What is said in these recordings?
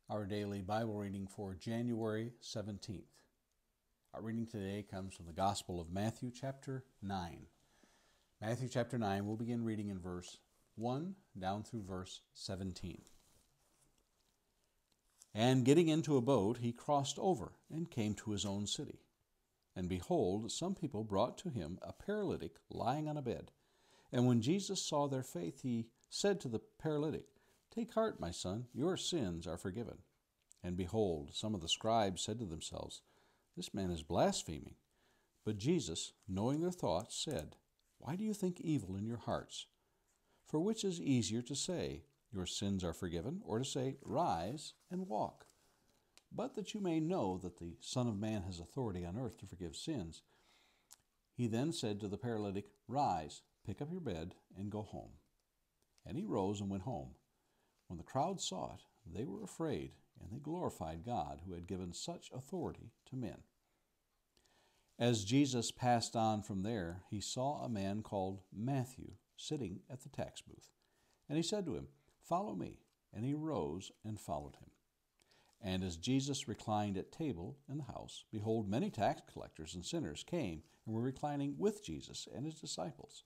Our daily Bible reading for January 17th. Our reading today comes from the Gospel of Matthew chapter 9. Matthew chapter 9, we'll begin reading in verse 1 down through verse 17. And getting into a boat, he crossed over and came to his own city. And behold, some people brought to him a paralytic lying on a bed. And when Jesus saw their faith, he said to the paralytic, "Take heart, my son, your sins are forgiven." And behold, some of the scribes said to themselves, "This man is blaspheming." But Jesus, knowing their thoughts, said, "Why do you think evil in your hearts? For which is easier to say, 'Your sins are forgiven,' or to say, 'Rise and walk'? But that you may know that the Son of Man has authority on earth to forgive sins." He then said to the paralytic, "Rise, pick up your bed, and go home." And he rose and went home. When the crowd saw it, they were afraid, and they glorified God, who had given such authority to men. As Jesus passed on from there, he saw a man called Matthew sitting at the tax booth. And he said to him, "Follow me." And he rose and followed him. And as Jesus reclined at table in the house, behold, many tax collectors and sinners came and were reclining with Jesus and his disciples.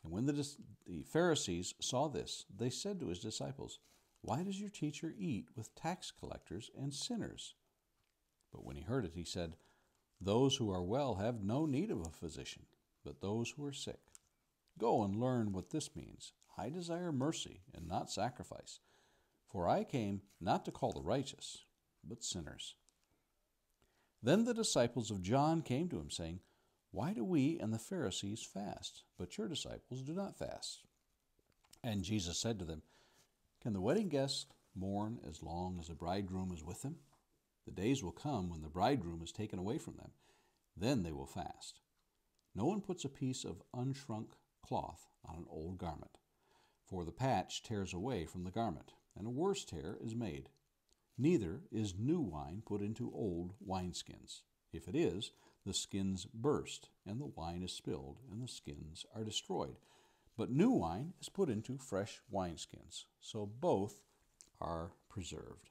And when the Pharisees saw this, they said to his disciples, "Why does your teacher eat with tax collectors and sinners?" But when he heard it, he said, "Those who are well have no need of a physician, but those who are sick. Go and learn what this means. I desire mercy and not sacrifice, for I came not to call the righteous, but sinners." Then the disciples of John came to him, saying, "Why do we and the Pharisees fast, but your disciples do not fast?" And Jesus said to them, "Can the wedding guests mourn as long as the bridegroom is with them? The days will come when the bridegroom is taken away from them. Then they will fast. No one puts a piece of unshrunk cloth on an old garment, for the patch tears away from the garment, and a worse tear is made. Neither is new wine put into old wineskins. If it is, the skins burst, and the wine is spilled, and the skins are destroyed. But new wine is put into fresh wineskins, so both are preserved."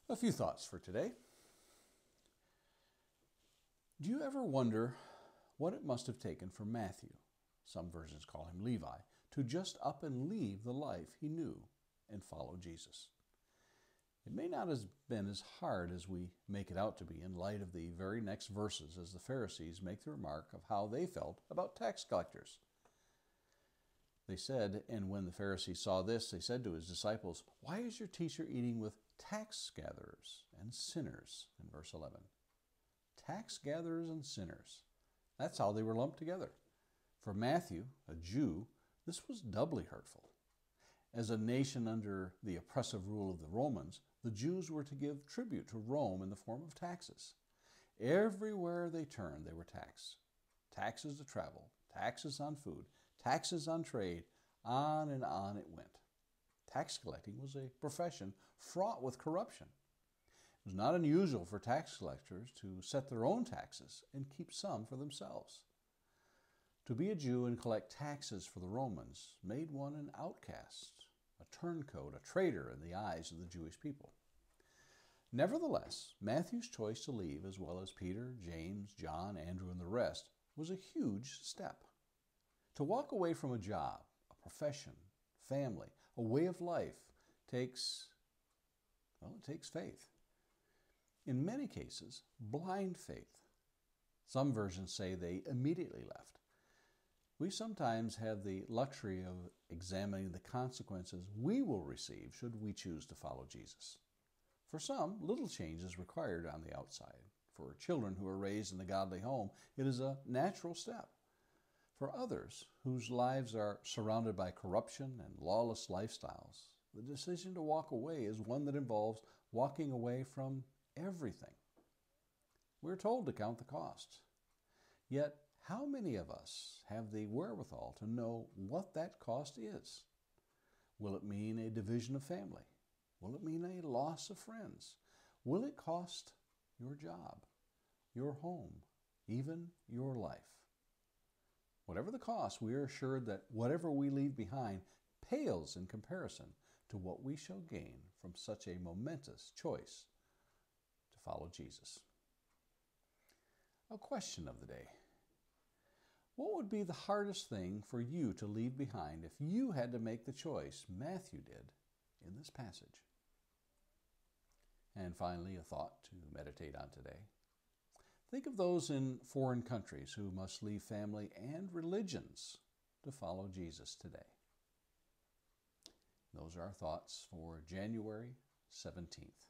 A few thoughts for today. Do you ever wonder what it must have taken for Matthew, some versions call him Levi, to just up and leave the life he knew and follow Jesus? It may not have been as hard as we make it out to be in light of the very next verses as the Pharisees make the remark of how they felt about tax collectors. They said, and when the Pharisees saw this, they said to his disciples, "Why is your teacher eating with tax gatherers and sinners?" In verse 11. Tax gatherers and sinners. That's how they were lumped together. For Matthew, a Jew, this was doubly hurtful. As a nation under the oppressive rule of the Romans, the Jews were to give tribute to Rome in the form of taxes. Everywhere they turned, they were taxed. Taxes to travel, taxes on food, taxes on trade, on and on it went. Tax collecting was a profession fraught with corruption. It was not unusual for tax collectors to set their own taxes and keep some for themselves. To be a Jew and collect taxes for the Romans made one an outcast, a turncoat, a traitor in the eyes of the Jewish people. Nevertheless, Matthew's choice to leave, as well as Peter, James, John, Andrew, and the rest, was a huge step. To walk away from a job, a profession, family, a way of life takes faith. In many cases, blind faith. Some versions say they immediately left. We sometimes have the luxury of examining the consequences we will receive should we choose to follow Jesus. For some, little change is required on the outside. For children who are raised in a godly home, it is a natural step. For others, whose lives are surrounded by corruption and lawless lifestyles, the decision to walk away is one that involves walking away from everything. We're told to count the cost. Yet, how many of us have the wherewithal to know what that cost is? Will it mean a division of family? Will it mean a loss of friends? Will it cost your job, your home, even your life? Whatever the cost, we are assured that whatever we leave behind pales in comparison to what we shall gain from such a momentous choice to follow Jesus. A question of the day. What would be the hardest thing for you to leave behind if you had to make the choice Matthew did in this passage? And finally, a thought to meditate on today. Think of those in foreign countries who must leave family and religions to follow Jesus today. Those are our thoughts for January 17th.